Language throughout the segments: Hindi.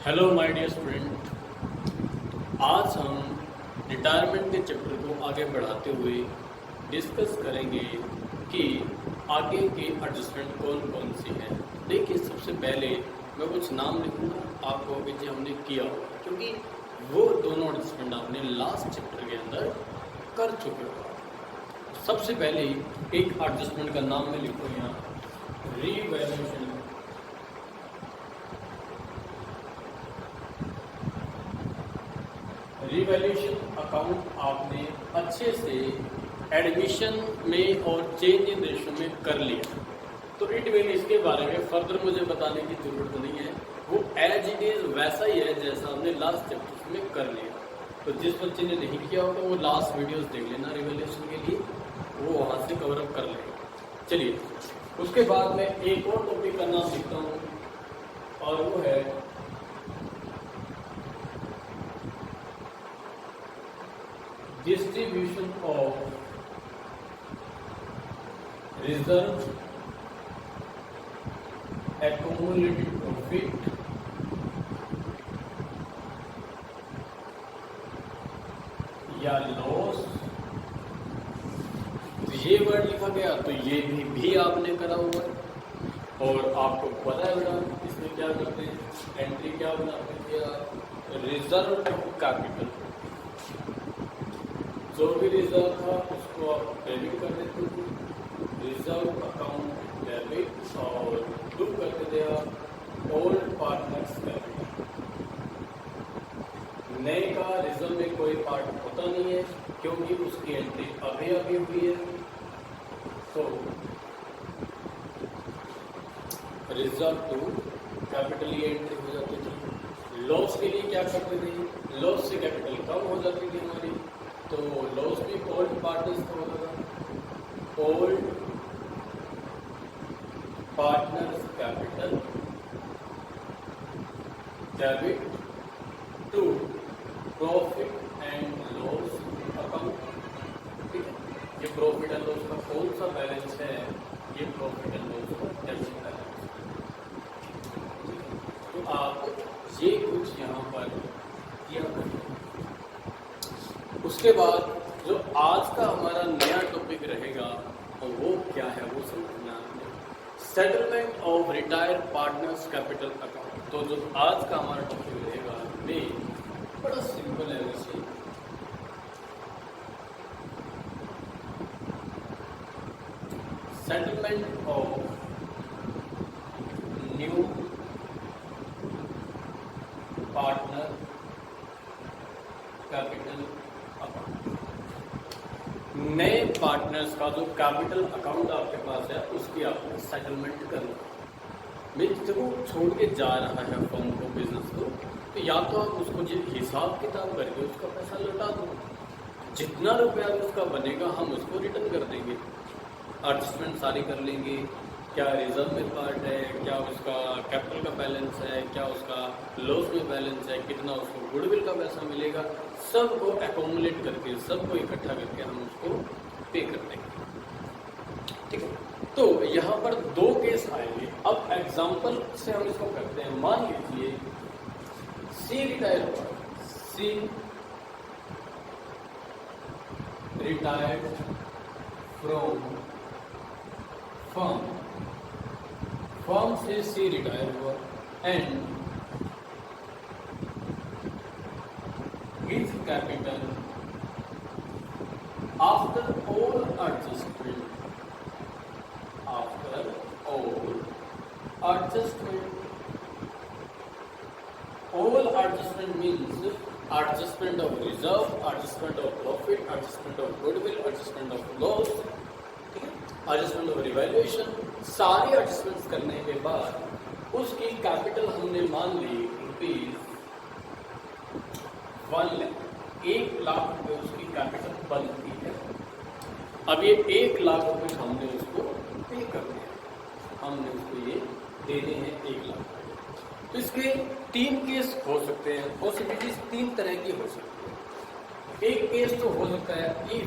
Hello my dear student. आज हम रिटायरमेंट के चैप्टर को आगे बढ़ाते हुए डिस्कस करेंगे कि आगे के एडजस्टमेंट कौन कौन सी हैं। देखिए, सबसे पहले मैं कुछ नाम लिखूँगा, आपको कि जो हमने किया हो, क्योंकि वो दोनों एडजस्टमेंट आपने लास्ट चैप्टर के अंदर कर चुके हो। सबसे पहले एक एडजस्टमेंट का नाम मैं लिखूँ यहाँ, रीवैल्यूएशन। रिवैल्यूएशन अकाउंट आपने अच्छे से एडमिशन में और चेंज इन रेशो में कर लिया, तो इट मीन इसके बारे में फर्दर मुझे बताने की जरूरत नहीं है। वो एज इट इज वैसा ही है जैसा हमने लास्ट चैप्टर में कर लिया। तो जिस बच्चे ने नहीं किया होगा वो लास्ट वीडियोस देख लेना रिवैल्यूएशन के लिए, वो वहाँ से कवर अप कर लेगा। चलिए, उसके बाद मैं एक और टॉपिक का नाम लिखता हूँ और वो है distribution of reserve accumulated profit या लॉस। तो ये वर्ड लिखा गया, तो ये भी आपने करा हुआ है और आपको पता है बेटा इसमें क्या करते हैं, एंट्री क्या बनाते हैं, रिजर्व कैपिटल। जो भी रिजर्व था उसको आप डेबिट कर देते थे, रिजर्व अकाउंट डेबिट, और टू करते थे आप ओल्ड पार्टनर्स कैपिटल। नए का रिजर्व में कोई पार्ट होता नहीं है क्योंकि उसकी एंट्री अभी हुई है, तो रिजर्व टू कैपिटल ये एंट्री हो जाती थी। लॉस के लिए क्या करते थे, लॉस से कैपिटल कम हो जाती थी हमारी, तो लॉस भी ओल्ड पार्टनर्स का होता था, old partners capital debit to profit and loss account. ठीक है, ये प्रॉफिट एंड लॉस का कौन सा बैलेंस है, ये प्रॉफिट एंड लॉस का डेबिट बैलेंस। तो आप ये कुछ यहाँ पर किया करें। उसके बाद जो आज का हमारा नया टॉपिक रहेगा और वो क्या है वो समझना है, settlement of retired partners capital account. तो जो आज का हमारा टॉपिक रहेगा वे बड़ा सिंपल है। वैसे settlement of new partner capital account. नए पार्टनर्स का जो कैपिटल अकाउंट आपके पास है उसकी आपको सेटलमेंट करना। मीन्स जब वो छोड़ के जा रहा है फर्म को, बिजनेस को, तो या तो आप उसको जो हिसाब किताब करके उसका पैसा लौटा दो, जितना रुपया उसका बनेगा हम उसको रिटर्न कर देंगे, एडजस्टमेंट सारी कर लेंगे, क्या रिजर्व में पार्ट है, क्या उसका कैपिटल का बैलेंस है, क्या उसका लॉस में बैलेंस है, कितना उसको गुडविल का पैसा मिलेगा, सबको एकोमुलेट करके, सबको इकट्ठा करके हम उसको पे कर देंगे। ठीक है, तो यहाँ पर दो केस आएंगे। अब एग्जांपल से हम इसको करते हैं। मान लीजिए C retired, C retired from firm, firm से सी रिटायर हुआ and his capital after all adjustment, after all adjustment, all adjustment means adjustment of reserve, adjustment of profit, adjustment of goodwill, adjustment of loss, ठीक है, adjustment of revaluation। सारे एडजस्टमेंट्स करने के बाद उसकी कैपिटल हमने मान ली रुपीज 1 लाख, 1 लाख रुपए उसकी कैपिटल बनती है। अब ये 1 लाख रुपए हमने उसको पे कर दिया, हमने उसको ये देने हैं 1 लाख। तो इसके 3 केस हो सकते हैं, पॉसिबिलिटीज 3 तरह की हो सकती है। एक केस तो हो सकता है if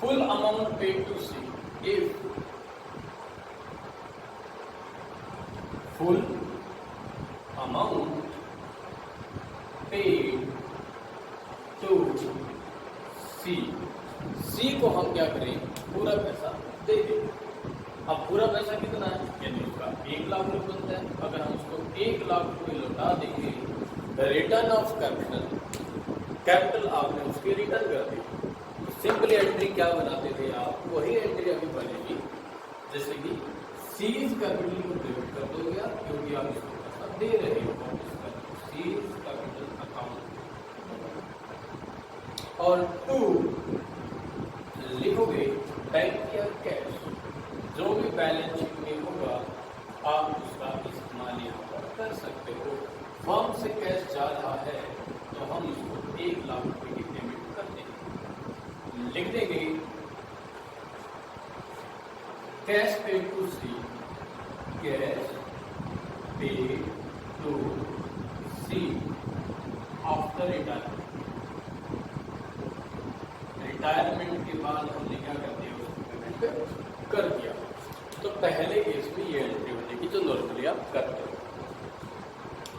full amount paid to C, if full amount paid to C को हम क्या करें, पूरा पैसा दे दें। अब पूरा पैसा कितना है, यानी उसका 1 लाख रुपये बनता है। अगर हम उसको 1 लाख रुपये लौटा देंगे, द रिटर्न ऑफ कैपिटल आपने उसकी रिटर्न कर दी। सिंपली एंट्री क्या बनाते थे आप, वही एंट्री अभी बनेगी, जैसे कि सीरीज कैपिटल को डेबिट कर दोगे आप, क्योंकि आप इसको पैसा दे रहे हो। सीरीज कैपिटल अकाउंट और 2 लिखोगे बैंक या कैश, जो भी बैलेंस शीट में होगा आप उसका इस्तेमाल यहाँ पर कर सकते हो। फर्म से कैश जा रहा है तो हम इसको 1 लाख रुपए की पेमेंट कर देंगे, लिख देंगे cash paid to C, cash paid to C after retirement के बाद हमने क्या कर दिया, उसको पेमेंट कर दिया। तो पहले केस में ये एंट्री बनेगी जो नॉर्मली आप करते हो।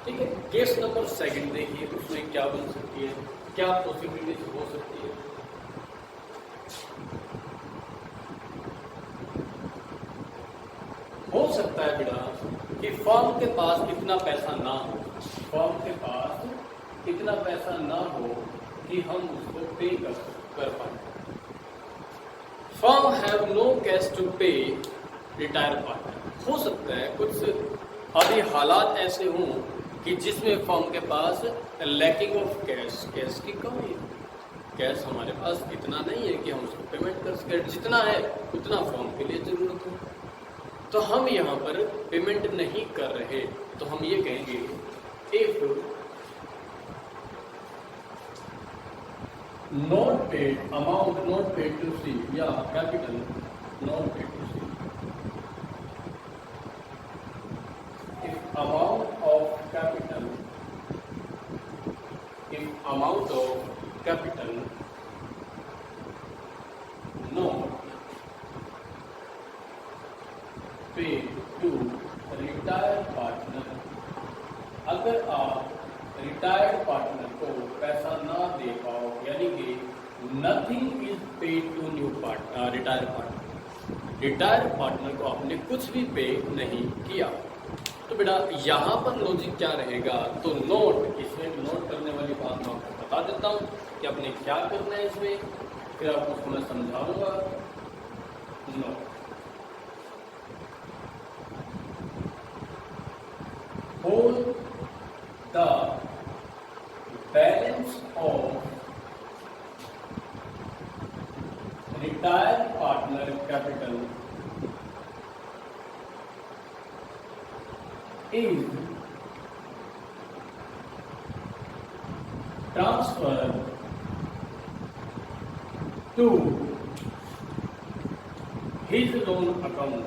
ठीक है, केस नंबर 2 देखिए, उसमें क्या बन सकती है, क्या पॉसिबिलिटीज हो सकती है। हो सकता है बेटा कि फर्म के पास इतना पैसा ना हो, फर्म के पास इतना पैसा ना हो कि हम उसको पे कर पाए। Firm have no cash to pay retire partner. हो सकता है कुछ अभी हालात ऐसे हों कि जिसमें फर्म के पास लैकिंग ऑफ कैश की कमी है। कैश हमारे पास इतना नहीं है कि हम उसको पेमेंट कर सकें, जितना है उतना फर्म के लिए जरूरत हो, तो हम यहाँ पर पेमेंट नहीं कर रहे, तो हम ये कहेंगे if not paid amount not paid to C या capital not paid to C, if amount of capital not paid to retired partner, अगर आप रिटायर्ड पार्टनर को पैसा ना दे पाओ, यानी कि nothing is paid to new partner, retired partner को आपने कुछ भी पे नहीं किया, तो बेटा यहाँ पर लॉजिक क्या रहेगा, तो नोट, इसमें नोट करने वाली बात मैं आपको बता देता हूँ कि आपने क्या करना है इसमें, फिर आपको मैं समझाऊंगा। Note hold the balance of retired partner capital is transferred to his loan account,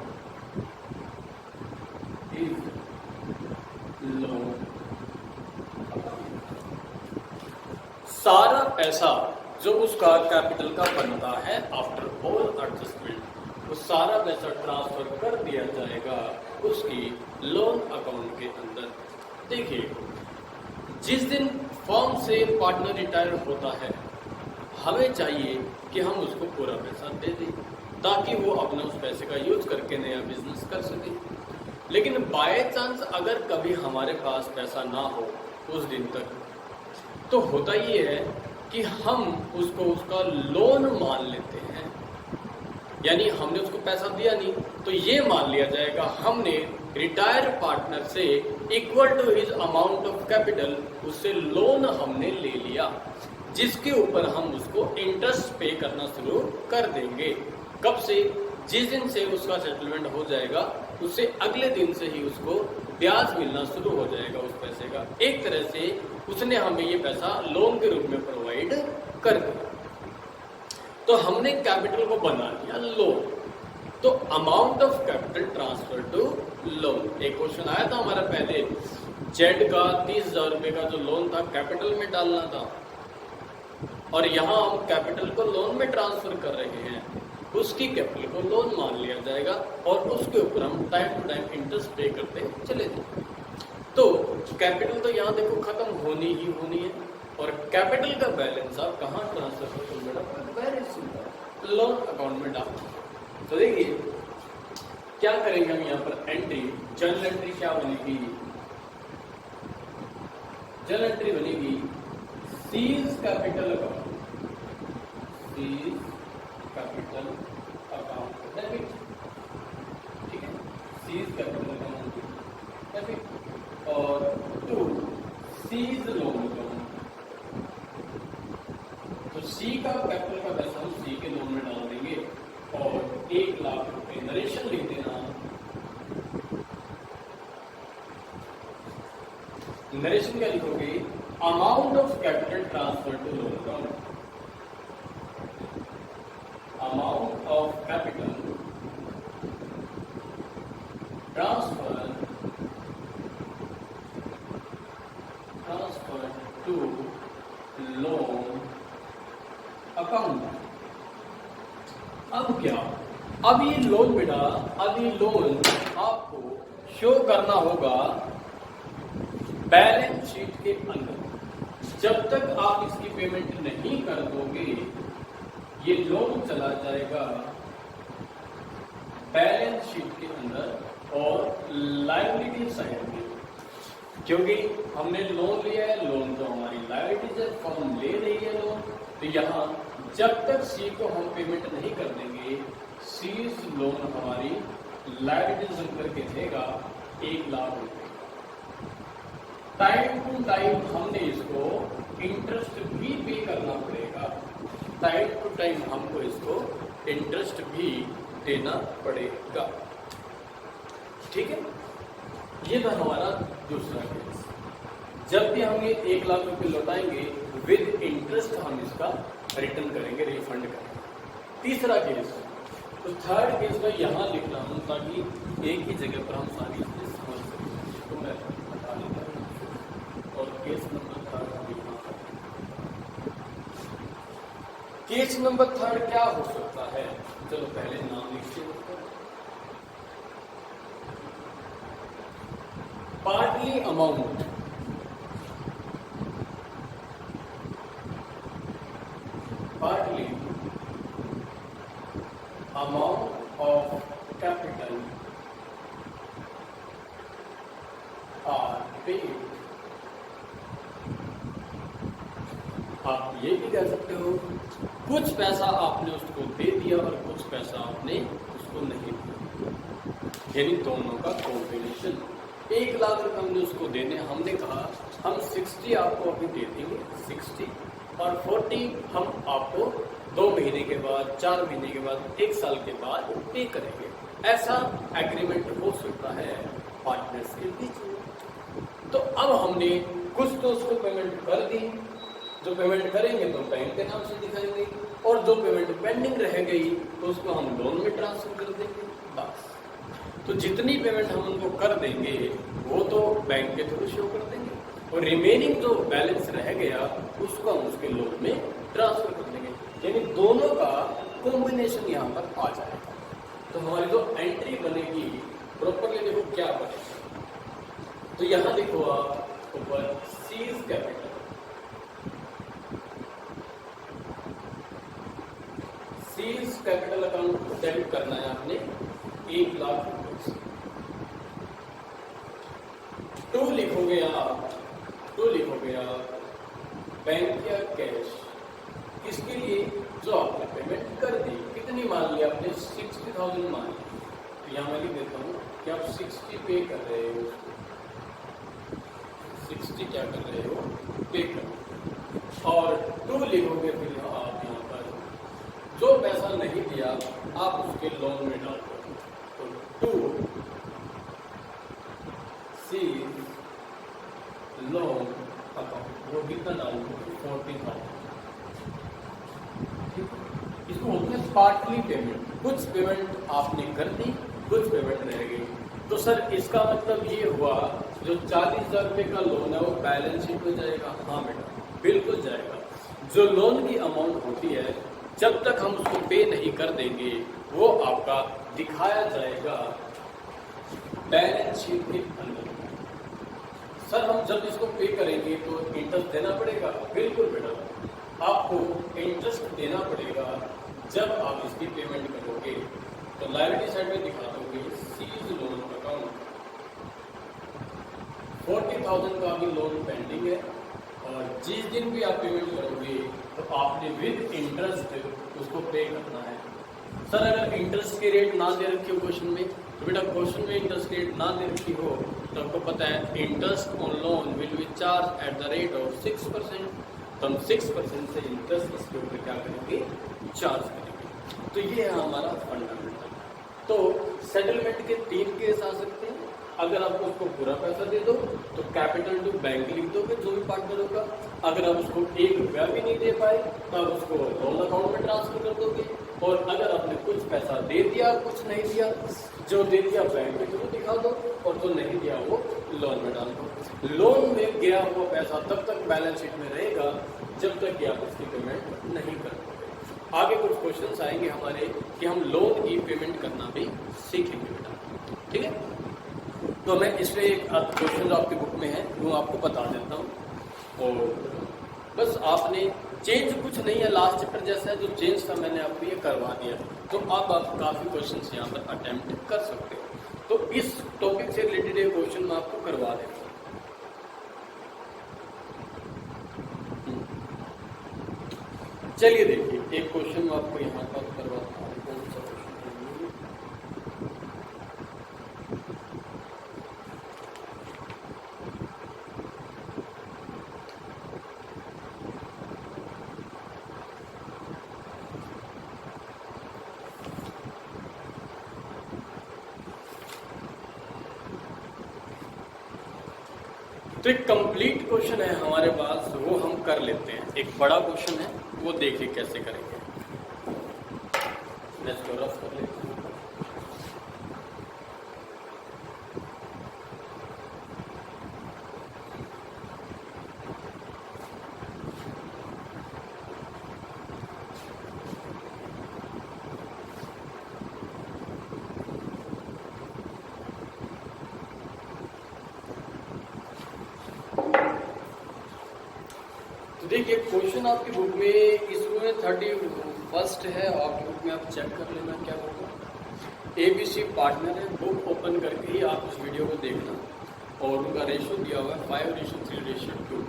सारा पैसा जो उसका कैपिटल का बनता है आफ्टर ऑल एडजस्टमेंट, वो सारा पैसा ट्रांसफर कर दिया जाएगा उसकी लोन अकाउंट के अंदर। देखिए, जिस दिन फर्म से पार्टनर रिटायर होता है, हमें चाहिए कि हम उसको पूरा पैसा दे दें ताकि वो अपना उस पैसे का यूज करके नया बिजनेस कर सके। लेकिन बाय चांस अगर कभी हमारे पास पैसा ना हो उस दिन तक, तो होता ये है कि हम उसको उसका लोन मान लेते हैं, यानी हमने उसको पैसा दिया नहीं तो ये मान लिया जाएगा हमने रिटायर्ड पार्टनर से equal to his amount of capital उससे लोन हमने ले लिया, जिसके ऊपर हम उसको इंटरेस्ट पे करना शुरू कर देंगे। कब से? जिस दिन से उसका सेटलमेंट हो जाएगा उससे अगले दिन से ही उसको ब्याज मिलना शुरू हो जाएगा उस पैसे का। एक तरह से उसने हमें ये पैसा लोन के रूप में प्रोवाइड कर दिया। तो हमने कैपिटल को बना लिया लोन, तो amount of capital transfer to loan. एक क्वेश्चन आया था हमारा पहले, जेड का 30,000 रुपये का जो लोन था कैपिटल में डालना था, और यहाँ हम कैपिटल को लोन में ट्रांसफर कर रहे हैं। उसकी कैपिटल को लोन मान लिया जाएगा और उसके ऊपर हम टाइम टू टाइम इंटरेस्ट पे करते चले जाएंगे। तो कैपिटल तो यहाँ देखो खत्म होनी ही होनी है, और कैपिटल का बैलेंस आप कहाँ ट्रांसफर करते हो madam? Very simple, loan account में डाल। तो देखिए क्या करेंगे हम यहाँ पर एंट्री, जर्नल एंट्री क्या बनेगी? जर्नल एंट्री बनेगी seize capital account, seize capital account debit, ठीक है, सीज कैपिटल अकाउंट डेबिट, और टू सीज लोन अकाउंट। तो सी का कैपिटल का पैसा हम सी के लोन में डाल देंगे और 1 लाख रुपए नरेशन लिख देना। नरेशन क्या लिखोगे? Amount of capital transfer to loan account, amount of capital transfer to loan account. अब क्या, अब ये लोन बेटा, अब ये लोन आपको शो करना होगा बैलेंस शीट के अंदर। जब तक आप इसकी पेमेंट नहीं कर दोगे ये लोन चला जाएगा बैलेंस शीट के अंदर और लायबिलिटी साइड में, क्योंकि हमने लोन लिया है, लोन तो हमारी लायबिलिटीज है, फर्म ले रही है लोन। तो यहाँ जब तक सी को हम पेमेंट नहीं कर देंगे, सीज लोन हमारी लायबिलिटीज बनकर के देगा 1 लाख रुपए। टाइम टू टाइम हमने इसको इंटरेस्ट भी पे करना पड़ेगा, टाइम टू टाइम हमको इसको इंटरेस्ट भी देना पड़ेगा, ठीक है। ये था हमारा दूसरा केस। जब भी हम ये 1 लाख रुपए लौटाएंगे विद इंटरेस्ट हम इसका रिटर्न करेंगे, रिफंड करेंगे। तीसरा केस, तो थर्ड केस में यहाँ लिख रहा हूँ ताकि एक ही जगह पर हम सारी चीजें समझ सकें। तो मैं बता देता हूँ और केस नंबर 3 लिखना है। केस नंबर 3 क्या हो सकता है? चलो पहले नाम लिखिए। Partly amount, partly amount of capital are paid। आप ये भी कह सकते हो कुछ पैसा आपने उसको दे दिया और कुछ पैसा आपने उसको नहीं दिया, यानी दोनों का कॉम्बिनेशन। 1 लाख रुपए हमने उसको देने, हमने कहा हम 60 आपको अभी दे देंगे, 60 और 40 हम आपको 2 महीने के बाद, 4 महीने के बाद, 1 साल के बाद पे करेंगे। ऐसा एग्रीमेंट हो सकता है पार्टनर्स के बीच में। तो अब हमने कुछ तो उसको पेमेंट कर दी, जो पेमेंट करेंगे तो बैंक के नाम से दिखाएंगे, और जो पेमेंट पेंडिंग रह गई तो उसको हम लोन में ट्रांसफर कर देंगे, बस। तो जितनी पेमेंट हम उनको कर देंगे वो तो बैंक के थ्रू शो कर देंगे, और रिमेनिंग जो बैलेंस रह गया उसको हम उसके लोन में ट्रांसफर कर देंगे, यानी दोनों का कॉम्बिनेशन यहाँ पर आ जाएगा। तो हमारी जो एंट्री बनेगी प्रॉपरली देखो क्या बनेगा। तो यहाँ देखो आप ऊपर seize capital, seize capital account debit करना है आपने 1 लाख रुपए से। 2 लिखोगे आप, 2 लिखोगे आप बैंक या कैश, इसके लिए जो आपने पेमेंट कर दी, कितनी मान लिया आपने? 60,000 मान ली। तो यहाँ मैं लिख देता हूँ कि आप 60 पे कर रहे हो, 60 क्या कर रहे हो? पे कर। और 2 लिखोगे फिर आप यहाँ पर जो पैसा नहीं दिया आप उसके लोन में डाल दो। तो 2 सी लोन अकाउंट, वो कितना डालूंगा? 40,000। इसको होता है पार्टली पेमेंट, कुछ पेमेंट आपने कर दी, कुछ पेमेंट रह गई। तो सर इसका मतलब ये हुआ जो 40,000 रुपये का लोन है वो बैलेंस शीट में जाएगा? हाँ बेटा बिल्कुल जाएगा। जो लोन की अमाउंट होती है जब तक हम उसको पे नहीं कर देंगे वो आपका दिखाया जाएगा बैलेंस शीट के अंदर। सर हम जब इसको पे करेंगे तो इंटरेस्ट देना पड़ेगा? बिल्कुल बेटा, आपको इंटरेस्ट देना पड़ेगा जब आप इसकी पेमेंट करोगे। तो लायबिलिटी साइड में दिखा दोगे सीज लोन अकाउंट, 40,000 का अभी लोन पेंडिंग है और जिस दिन भी आप पेमेंट करोगे तो आपने विद इंटरेस्ट उसको पे करना है। सर अगर इंटरेस्ट की रेट ना दे रखी हो क्वेश्चन में, तो बेटा क्वेश्चन में इंटरेस्ट की रेट ना दे रखी हो तो आपको पता है interest on loan will be charge at the rate of 6%। तो हम 6% से इंटरेस्ट इसके ऊपर क्या करेंगे? चार्ज करेंगे। तो ये है हमारा फंडामेंटल। तो सेटलमेंट के 3 केस आ सकते हैं। अगर आपको उसको पूरा पैसा दे दो तो कैपिटल टू बैंक लिख दोगे जो भी पार्टनर होगा। अगर आप उसको 1 रुपया भी नहीं दे पाए तो आप उसको लोन अकाउंट में ट्रांसफर कर दोगे। और अगर आपने कुछ पैसा दे दिया, कुछ नहीं दिया, जो दे दिया बैंक के थ्रू दिखा दो और जो नहीं दिया वो लोन में डाल दो। लोन में गया हुआ पैसा तब तक बैलेंस शीट में रहेगा जब तक कि आप उसकी पेमेंट नहीं कर दोगे। आगे कुछ क्वेश्चंस आएंगे हमारे कि हम लोन की पेमेंट करना भी सीखेंगे बेटा, ठीक है। तो मैं इसमें एक क्वेश्चन जो आपकी बुक में है वो आपको बता देता हूँ। और बस आपने चेंज कुछ नहीं है, लास्ट चैप्टर जैसा है, जो चेंज था मैंने आपको ये करवा दिया। तो अब आप काफ़ी क्वेश्चंस यहाँ पर अटेम्प्ट कर सकते हो। तो इस टॉपिक से रिलेटेड एक क्वेश्चन मैं आपको करवा देता हूँ। चलिए देखिए एक क्वेश्चन मैं आपको यहाँ पर करवाता हूँ। कौन सा क्वेश्चन? तो एक कंप्लीट क्वेश्चन है हमारे पास, वो हम कर लेते हैं। एक बड़ा क्वेश्चन है, वो देखिए कैसे करेंगे। लेट्स गो रफ कर लेते हैं। तो देखिए क्वेश्चन आपकी बुक में इसमें 31 है, आपकी बुक में आप चेक कर लेना क्या होगा। ABC पार्टनर है, बुक ओपन करके ही आप उस वीडियो को देखना और उनका रेशियो दिया हुआ है 5:3:2।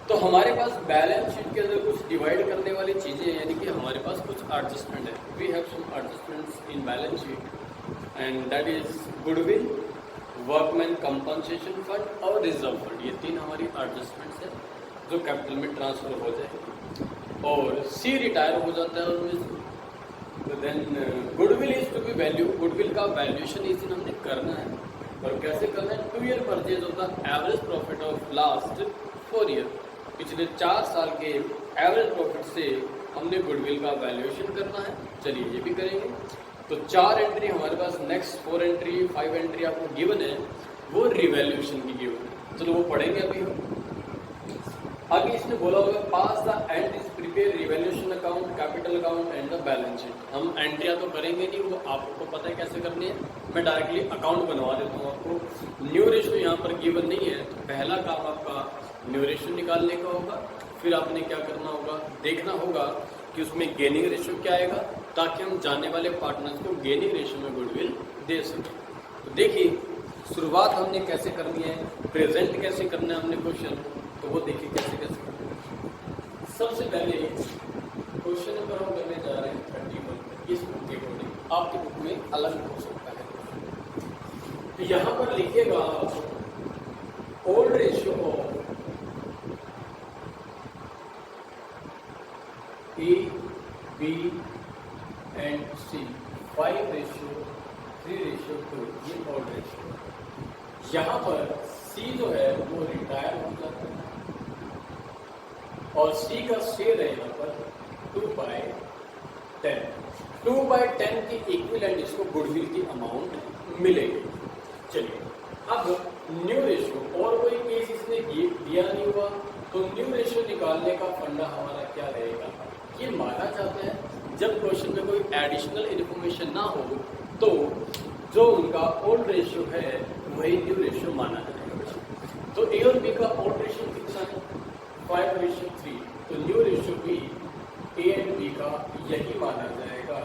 तो हमारे पास बैलेंस शीट के अंदर कुछ डिवाइड करने वाली चीज़ें हैं, यानी कि हमारे पास कुछ एडजस्टमेंट है। We have some adjustments in balance sheet and that is goodwill, workman compensation fund और रिजर्व फंड। ये 3 हमारी एडजस्टमेंट्स है जो कैपिटल में ट्रांसफर हो जाएगी। और सी रिटायर हो जाता है उनमें। तो then goodwill is to be value, goodwill का वैल्यूएशन इस दिन हमने करना है। और कैसे करना है? 2 year purchase of the average profit of last 4 year. पिछले 4 साल के एवरेज प्रॉफिट से हमने गुडविल का वैल्यूएशन करना है। चलिए ये भी करेंगे। तो 4 एंट्री हमारे पास, नेक्स्ट 4 एंट्री 5 एंट्री आपको गिवन है, वो रिवैल्यूएशन की गिवन है। चलो वो पढ़ेंगे अभी हम। आगे इसने बोला होगा pass the entries, prepare revaluation account, capital account and the balance sheet. हम एंट्रियां तो करेंगे नहीं, वो आपको पता है कैसे करनी है। मैं डायरेक्टली अकाउंट बनवा देता हूँ आपको। न्यू रेशियो यहाँ पर गिवन नहीं है, तो पहला काम आपका न्यू रेशियो निकालने का होगा। फिर आपने क्या करना होगा? देखना होगा कि उसमें गेनिंग रेशियो क्या आएगा, ताकि हम जाने वाले पार्टनर्स को गेनिंग रेशियो में गुडविल दे सकें। तो देखिए शुरुआत हमने कैसे करनी है, प्रेजेंट कैसे करना है हमने क्वेश्चन, तो वो देखिए कैसे कैसे करना है। सबसे पहले क्वेश्चन नंबर हम करने जा रहे हैं 31। इस बुक के अकॉर्डिंग आपकी बुक में अलग हो सकता है। तो यहाँ पर लिखिएगा old ratio of A, B and C, 5:3:2, ये ओल्ड रेशियो। यहाँ पर C जो है वो रिटायर हो जाता है और C का शेयर है यहाँ पर 2/10। 2/10 की इक्विवेलेंट इसको गुडविल की अमाउंट मिलेगी। चलिए अब न्यू रेशियो, और कोई केस इसने दिया नहीं हुआ तो न्यू रेशियो निकालने का फंडा हमारा क्या रहेगा, ये माना जाता है जब क्वेश्चन में कोई एडिशनल इन्फॉर्मेशन ना हो तो जो उनका ओल्ड रेशियो है वही न्यू रेशियो माना जाएगा। तो ए और बी का ओल्ड रेशियो कितना है, 5:3। तो न्यू रेशियो भी ए एंड बी का यही माना जाएगा,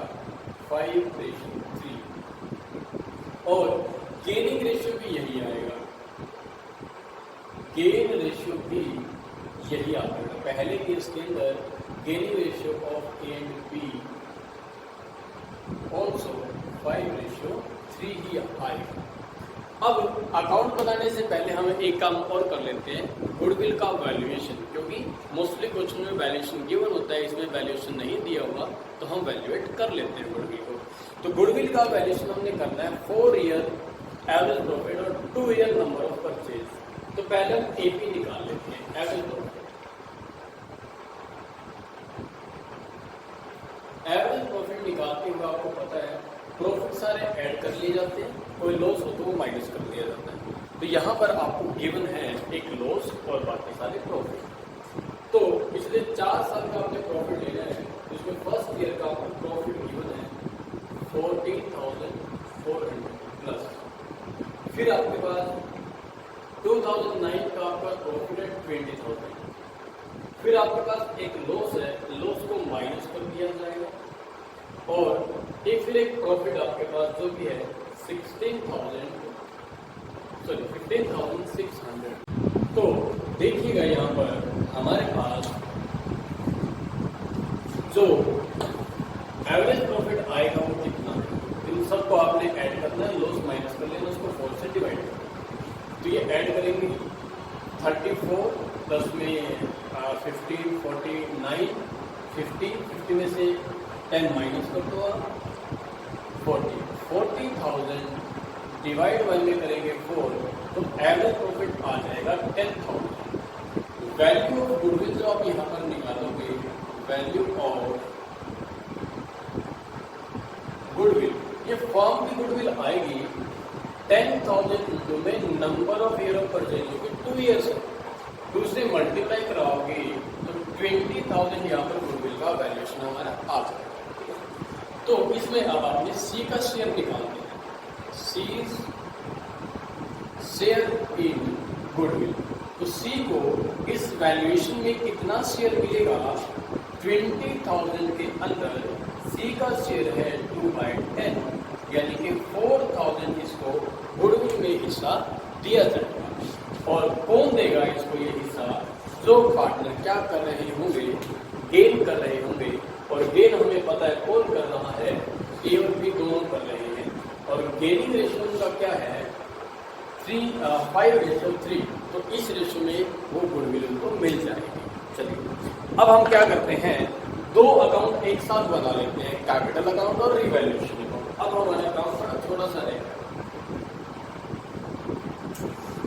5:3। और गेनिंग रेशियो भी यही आएगा, गेन रेशियो भी यही आएगा। पहले केस के अंदर gaining ratio of A and B also 5:3 ही आएगा। अब अकाउंट बनाने से पहले हम एक काम और कर लेते हैं, गुडविल का वैल्यूएशन, क्योंकि मोस्टली क्वेश्चन में वैल्यूएशन गिवन होता है, इसमें वैल्यूएशन नहीं दिया हुआ तो हम वैल्यूएट कर लेते हैं गुडविल को। तो गुडविल का वैल्यूएशन हमने करना है 4 ईयर एवरेज प्रॉफिट और 2 ईयर नंबर ऑफ परचेज। तो पहले हम एपी निकाल लेते हैं, एवरेज प्रॉफिट। एवरेज प्रॉफिट निकालते हुए आपको पता है प्रॉफिट सारे ऐड कर लिए जाते हैं, कोई लॉस हो तो वो माइनस कर दिया जाता है। तो यहाँ पर आपको गिवन है एक लॉस और बाकी सारे प्रॉफिट। तो पिछले 4 साल का आपने प्रॉफिट लेना है, इसमें फर्स्ट ईयर का आपको प्रॉफिट गिवन है 14,400 प्लस। फिर आपके पास 2009 का आपका प्रॉफिट है 20,000। फिर आपके पास एक लॉस है, लॉस को माइनस कर दिया जाएगा। और फिर एक प्रॉफिट आपके पास जो भी है 15,600। तो देखिएगा यहाँ पर हमारे पास जो एवरेज प्रॉफिट आएगा वो कितना है, इन सबको आपने ऐड करना है, लॉस माइनस कर लेना, उसको 4 से डिवाइड करना। तो ये ऐड करेंगे 34 प्लस में 15, 49, 50 में से 10 माइनस कर दो आप, 40,000 डिवाइड 1 में करेंगे 4, तो एवरेज प्रॉफिट आ जाएगा 10,000। वैल्यू ऑफ गुडविल जो आप यहाँ पर निकालोगे, वैल्यू ऑफ गुडविल, ये फॉर्म की गुडविल आएगी 10,000 में number of year of purchase, जो कि 2 ईयर्स है, दूसरे मल्टीप्लाई कराओगे तो 20,000 यहाँ पर गुडविल का वैल्यूएशन हमारा आ जाएगा। तो इसमें अब आपने सी का शेयर निकाल दिया, सी शेयर इन गुडविल। तो सी को इस वैल्यूएशन में कितना शेयर मिलेगा, 20,000 के अंदर सी का शेयर है 2/10, यानी कि 4,000 इसको गुडविल में हिस्सा दिया जाएगा। और कौन देगा इसको ये हिस्सा, जो पार्टनर क्या कर रहे होंगे, गेन कर रहे होंगे। और गेन हमें पता है कौन कर रहा है, ए और बी दोनों कर रहे हैं। और गेनिंग रेशियो का क्या है 5:3। तो इस रेशियो में वो गुडविल उनको मिल जाएगी। चलिए अब हम क्या करते हैं, 2 अकाउंट एक साथ बना लेते हैं, कैपिटल अकाउंट और रिवैल्यूएशन अकाउंट। अब हमारा अकाउंट थोड़ा छोटा सा रहेगा,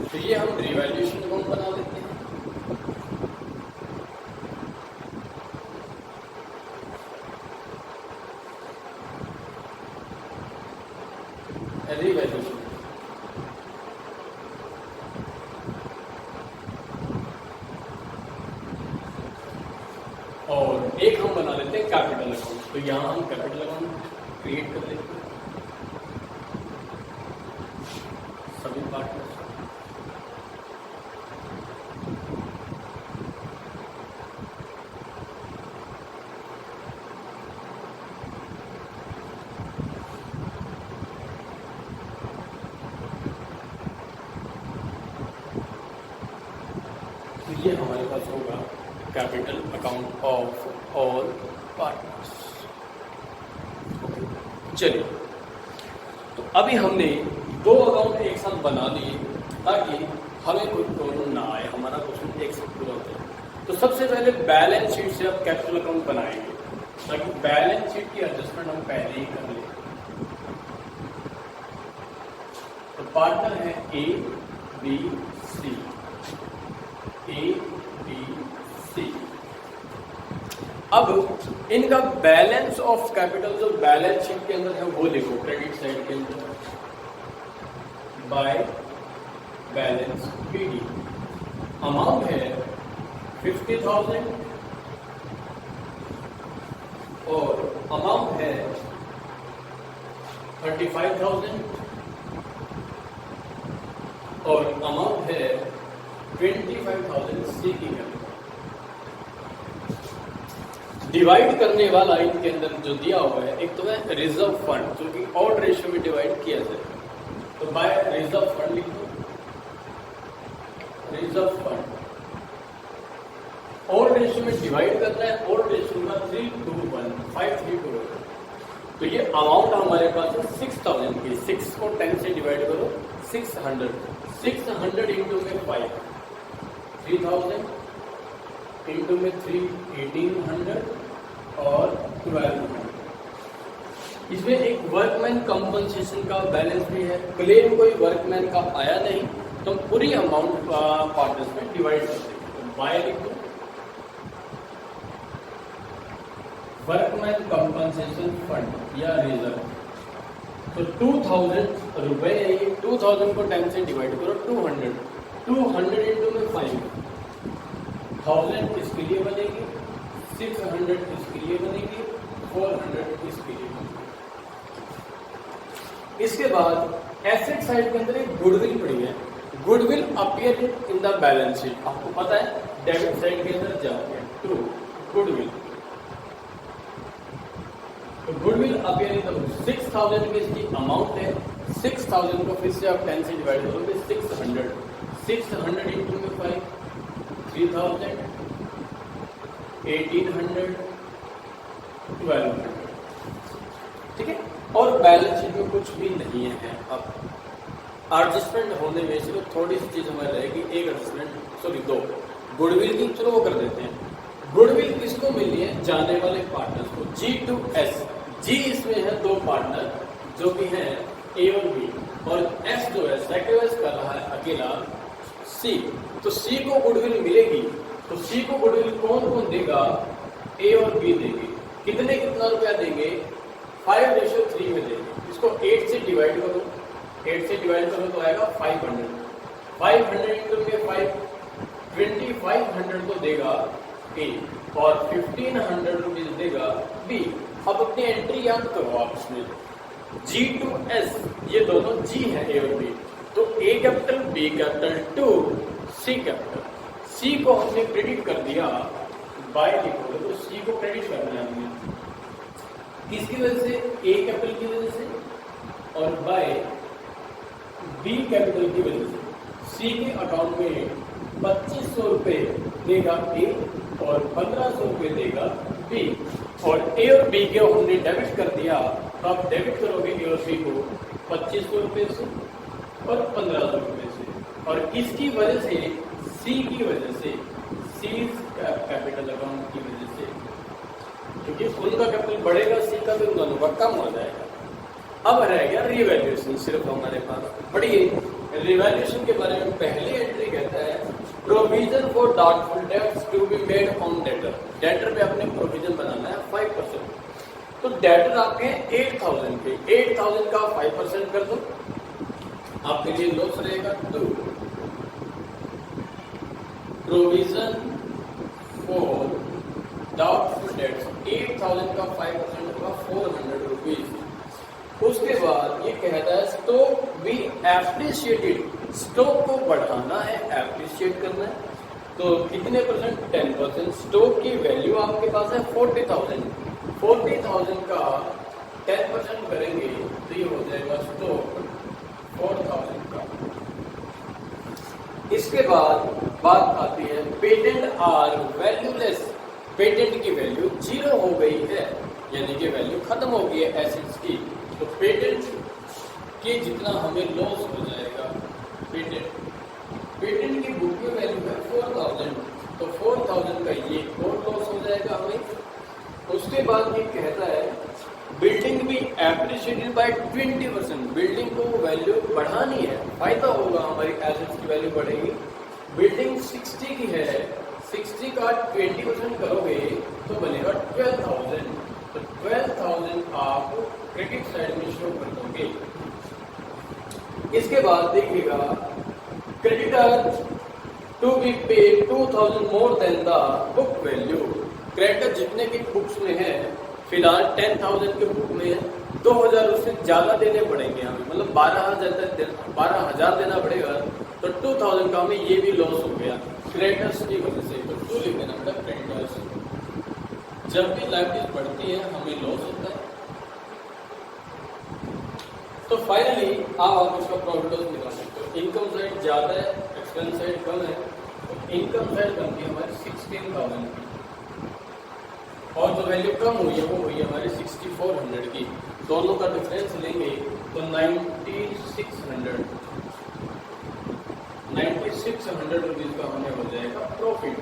तो ये हम रिवैल्यूएशन अकाउंट बना लेते हैं। रिवैल्यूएशन और एक हम बना लेते हैं कैपिटल अकाउंट। तो यहाँ हम कैपिटल अकाउंट क्रिएट कर लेते हैं सभी पार्टनर्स। ये हमारे पास होगा capital account of all partners. चलिए तो अभी हमने 2 अकाउंट एक साथ बना दिए ताकि हमें कोई प्रॉब्लम ना आए, हमारा क्वेश्चन एक साथ पूरा हो जाए। तो सबसे पहले बैलेंस शीट से आप कैपिटल अकाउंट बनाएंगे ताकि बैलेंस शीट की एडजस्टमेंट हम पहले ही कर लें। तो पार्टनर है A B C, A B C. अब इनका बैलेंस ऑफ कैपिटल जो बैलेंस शीट के अंदर है वो लिखो, क्रेडिट साइड के अंदर बाय बैलेंस पीडी। अमाउंट है 50,000 और अमाउंट है 35,000 और अमाउंट है 25,000 सी की कैपिटल। डिवाइड करने वाला इनके अंदर जो दिया हुआ है, एक तो है रिजर्व फंड जो कि ऑड रेशियो में डिवाइड किया जाए, तो बाय रिजर्व फंड लिख दो। रिजर्व फंड ऑड रेशियो में डिवाइड करना है, ऑड रेशियो का 3:1 5:3:1। तो ये अमाउंट हमारे पास है 6,000 की। 6 को 10 से डिवाइड करो 600 इंटू में 5 3,000 इंटू में 3 1800 और 1200। इसमें एक वर्कमैन कंपनसेशन का बैलेंस भी है। क्लेम कोई वर्कमैन का आया नहीं तो पूरी अमाउंट पार्टनर्स में डिवाइड कर देंगे। तो बाय लिख दो वर्कमैन कंपनसेशन फंड या रिजर्व। तो 2,000 रुपए है ये। 2,000 को 10 से डिवाइड करो 200 इंटू में 5 1000 इसके लिए बनेगी, 600 इसके लिए बनेगी, 400 इसके लिए बनेगी। इसके बाद एसेट साइड के अंदर एक गुडविल पड़ी है। Goodwill appear in the balance sheet. आपको पता है डेबिट साइड के अंदर जाते हैं टू गुडविल। तो गुडविल अपीयर इन द 6,000 की इसकी अमाउंट है। 6,000 को फिर से आप 10 से डिवाइड करोगे 600 इंटू में 5 3,000 1800 1200। ठीक है। और बैलेंस शीट में कुछ भी नहीं है। अब एडजस्टमेंट होने में सिर्फ थोड़ी सी चीज हमें रहेगी। एक एडजस्टमेंट दो गुडविल की, चलो वो कर देते हैं। गुडविल किसको मिली है? जाने वाले पार्टनर्स को। G2S। जी इसमें है दो पार्टनर जो कि हैं A और B, और S जो है सेक्रेटरी कर रहा है अकेला C। तो C को गुडविल मिलेगी। तो C को गुडविल कौन कौन देगा? A और B देंगे। कितना रुपया देंगे? 5:3 में देंगे। इसको 8 से डिवाइड करो। 8 से डिवाइड करो तो आएगा 500 इंटू में 5 2500 को देगा A और 1500 रुपीज देगा B। अब अपनी एंट्री याद करो आप इसमें। G2S ये दोनों G है A और B। तो A capital B capital to C capital. C को हमने क्रेडिट कर दिया बाय लिखोगे तो C को क्रेडिट करना है हमने किसकी वजह से? A कैपिटल की वजह से और बाय B कैपिटल की वजह से। C के अकाउंट में 2500 रुपए देगा A और 1500 रुपए देगा B। और A और B को हमने डेबिट कर दिया तो आप डेबिट करोगे A और B को 2500 रुपए से और 1500 रुपए से। और इसकी वजह से C की वजह से C कैपिटल अकाउंट की वजह से, क्योंकि उनका कैपिटल बढ़ेगा C का भी उन दोनों का कम हो जाएगा। अब रह गया रिवैल्यूएशन सिर्फ हमारे पास। पढ़िए रिवैल्यूएशन के बारे में। पहली एंट्री कहता है provision for doubtful debts to be made on debtor. Debtor पे अपने प्रोविजन बनाना है 5%। तो डेटर आपके 8,000 के। 8,000 का 5% कर दो, आपके लिए लॉस रहेगा 2। प्रोविजन फॉर डाउटफुल डेट्स 8,000 का 5% होगा 400 रुपीज। उसके बाद ये कहता है स्टॉक बी एप्रिशिएटेड। स्टॉक को बढ़ाना है, एप्रिशिएट करना है। तो कितने परसेंट? 10%। स्टॉक की वैल्यू आपके पास है 40,000। 40,000 का 10% करेंगे तो ये हो जाएगा स्टॉक 4,000 का। इसके बाद बात आती है पेटेंट आर वैल्यूलेस। पेटेंट की वैल्यू 0 हो गई है, यानी कि वैल्यू खत्म हो गई है एसेट्स की। तो पेटेंट के जितना हमें लॉस हो जाएगा, पेटेंट की बुक में वैल्यू है 4,000, तो 4,000 का ये और लॉस हो जाएगा हमें। उसके बाद ये कहता है बिल्डिंग भी एप्रिशिएटेड बाय 20%। बिल्डिंग को वैल्यू बढ़ानी है, फायदा होगा, हमारी एसेट्स की वैल्यू बढ़ेगी। बिल्डिंग 60 की है, 60 का 20% करोगे तो बनेगा 12,000। तो 12,000 आप क्रेडिट साइड में शो कर दोगे। इसके बाद देखिएगा creditor to be paid 2000 more than the book value. Creditor जितने की बुक्स में है फिलहाल 10,000 के बुक में 2,000 उससे ज्यादा देने पड़ेंगे हमें, मतलब 12,000 देना पड़ेगा। तो 2,000 का हमें ये भी लॉस हो गया क्रेडिटर्स की वजह से। तो 2 लिख देना बेटा क्रेडिटर्स। जब भी लाइबिलिटीज बढ़ती है हमें लॉस होता है। तो फाइनली आप इसका प्रॉफिट लॉस निकाल सकते हो। इनकम साइड ज्यादा है, एक्सपेंस साइड कम है, तो इनकम साइड बनती है हमारी 16,000 की, और जो वैल्यू कम हुई है वो हुई है हमारी 6,400 की। दोनों का डिफरेंस लेंगे तो 9,600 रुपीज का हमें हो जाएगा प्रॉफिट।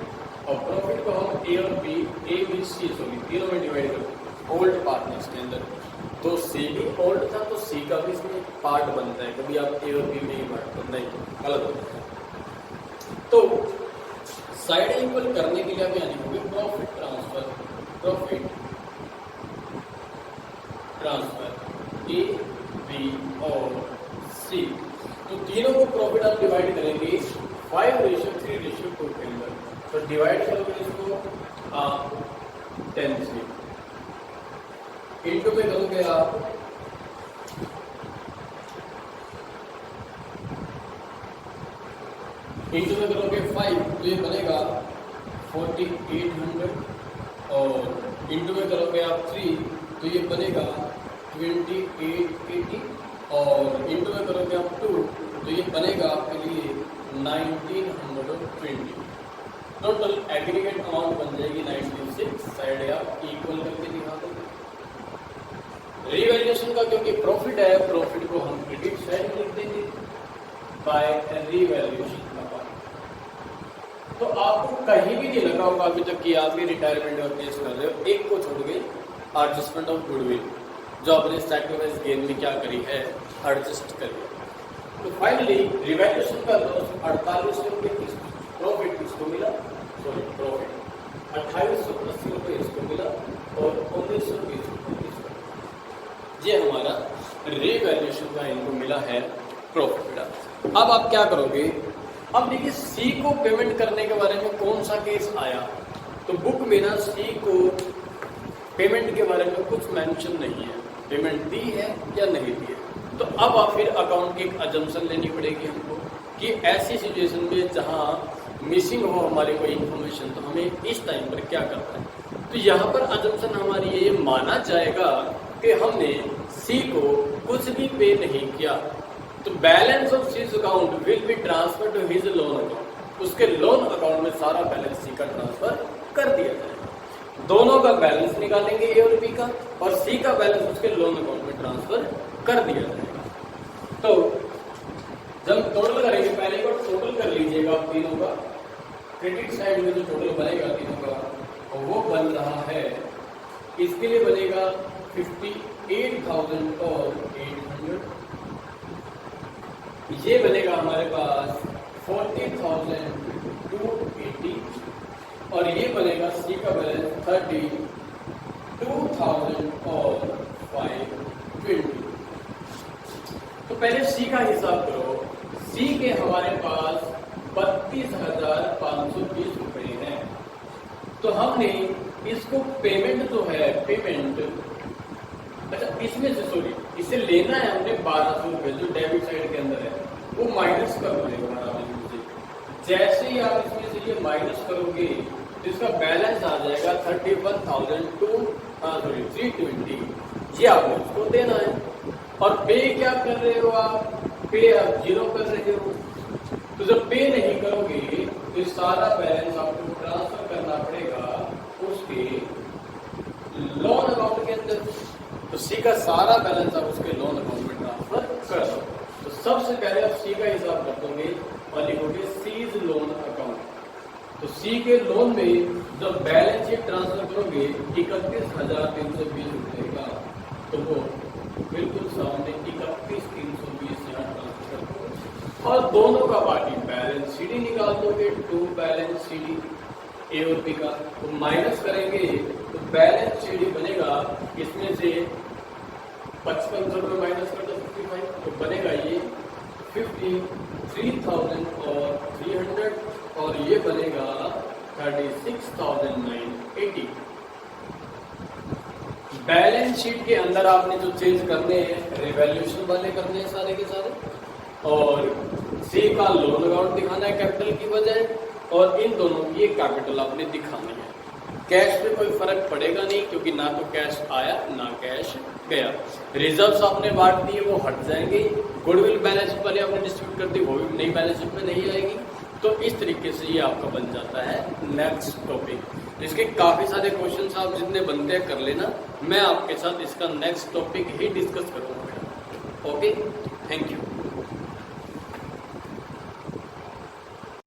और प्रॉफिट को हम ए और बी, तीनों में डिवाइड करते ओल्ड पार्टनर्स के अंदर। तो सी भी ओल्ड था तो सी का भी इसमें पार्ट बनता है, कभी आप ए और बी में ही बांट कर नहीं, गलत होता है। तो साइड इक्वल करने के लिए आप यानी होगी प्रॉफिट ट्रांसफर ए बी और सी। तो तीनों को प्रॉफिट आप डिवाइड करेंगे 5:3:2 के अंदर। तो डिवाइड करोगे इसको 10 से, इंटू में करोगे आप इंटू में करोगे 5 तो ये बनेगा 4,800, और इंटू में करोगे आप 3 तो ये बनेगा 2,880, और इंटू में करोगे आप 2 तो ये बनेगा आपके लिए 1,920। टोटल एग्रीगेट अमाउंट बन जाएगी 96। साइड आप इक्वल करके दिखा दोगे। रिवैल्यूएशन का क्योंकि प्रॉफिट है, प्रॉफिट को हम क्रेडिट साइड लिख देंगे बाय रिवैल्यूएशन का पार्ट। तो आपको कहीं भी नहीं लगा होगा अभी तक कि आप भी रिटायरमेंट और केस कर रहे हो, एक को छोड़ के एडजस्टमेंट ऑफ गुडविल जो आपने सैक्रिफाइस गेन में क्या करी है, एडजस्ट करिए। तो फाइनली रिवैल्यूएशन का लॉस 48 रुपये प्रॉफिट किसको मिला, सॉरी प्रॉफिट 2880 रुपये इसको मिला, और 1920 रुपये इसको। ये हमारा रिवैल्यूएशन का इनको मिला है प्रॉफिट मिला। अब आप क्या करोगे, अब देखिए सी को पेमेंट करने के बारे में कौन सा केस आया। तो बुक में ना सी को पेमेंट के बारे में कुछ मेंशन नहीं है, पेमेंट दी है या नहीं दी है। तो अब आप फिर अकाउंट की एक अजम्पशन लेनी पड़ेगी हमको कि ऐसी सिचुएशन में जहां मिसिंग हो हमारी कोई इंफॉर्मेशन, तो हमें इस टाइम पर क्या करना है। तो यहाँ पर अजम्पशन हमारी ये माना जाएगा कि हमने सी को कुछ भी पे नहीं किया, तो balance of C's account will be transfer to his loan account. उसके लोन अकाउंट में सारा बैलेंस सी का ट्रांसफर कर दिया जाएगा। दोनों का बैलेंस निकालेंगे ए और बी का, और सी का बैलेंस उसके लोन अकाउंट में ट्रांसफर कर दिया जाएगा। तो जब टोटल करेंगे, पहले को टोटल कर लीजिएगा आप तीनों का। क्रेडिट साइड में जो टोटल बनेगा तीनों का, और वो बन रहा है, इसके लिए बनेगा 58,800। ये बनेगा हमारे पास 40,280, और ये बनेगा सी का बैलेंस 32,520। तो पहले सी का हिसाब करो। सी के हमारे पास 32,520 रुपए हैं। तो हमने इसको पेमेंट जो है, पेमेंट अच्छा इसमें से सॉरी इसे लेना है हमने 1,200 रुपए जो डेबिट साइड के अंदर है, वो माइनस कर देगा हमारा। जैसे ही आप इसमें से ये माइनस करोगे तो इसका बैलेंस आ जाएगा 31,320। ये आपने उसको देना है। और पे क्या कर रहे हो आप, पे आप 0 कर रहे हो। तो जब पे नहीं करोगे तो सारा बैलेंस आपको ट्रांसफर करना पड़ेगा उसके लोन अकाउंट के अंदर। तो सी का सारा बैलेंस आप उसके लोन अकाउंट में ट्रांसफर कर दो। तो सबसे पहले आप सी का हिसाब कर दोगे और लिखोगे सीज लोन अकाउंट। तो सी के लोन में जब बैलेंस शीट ट्रांसफर करोगे 31,320 रुपए का, तो वो बिल्कुल सामने 31,320 यहाँ ट्रांसफर कर दो। और दोनों का बाकी बैलेंस सीडी निकाल दोगे, टू बैलेंस सीडी ए और बी का। तो माइनस करेंगे तो बैलेंस सीडी बनेगा, इसमें से 5500 रुपये माइनस कर दो 55, तो बनेगा ये 53,300 और ये बनेगा 36,980। बैलेंस शीट के अंदर आपने जो चेंज करने हैं रिवैल्यूएशन वाले करने हैं सारे के सारे, और सी का लोन अकाउंट दिखाना है कैपिटल की बजाय, और इन दोनों की कैपिटल आपने दिखानी है। कैश में कोई फर्क पड़ेगा नहीं क्योंकि ना तो कैश आया ना कैश गया। रिजर्व्स आपने बांट दिए वो हट जाएंगे। गुडविल बैलेंस शीट वाले आपने डिस्ट्रीब्यूट कर दी वो भी नई बैलेंस शीट में नहीं आएगी। तो इस तरीके से ये आपका बन जाता है नेक्स्ट टॉपिक। इसके काफ़ी सारे क्वेश्चंस आप जितने बनते हैं कर लेना, मैं आपके साथ इसका नेक्स्ट टॉपिक ही डिस्कस करूँगा। Okay, thank you.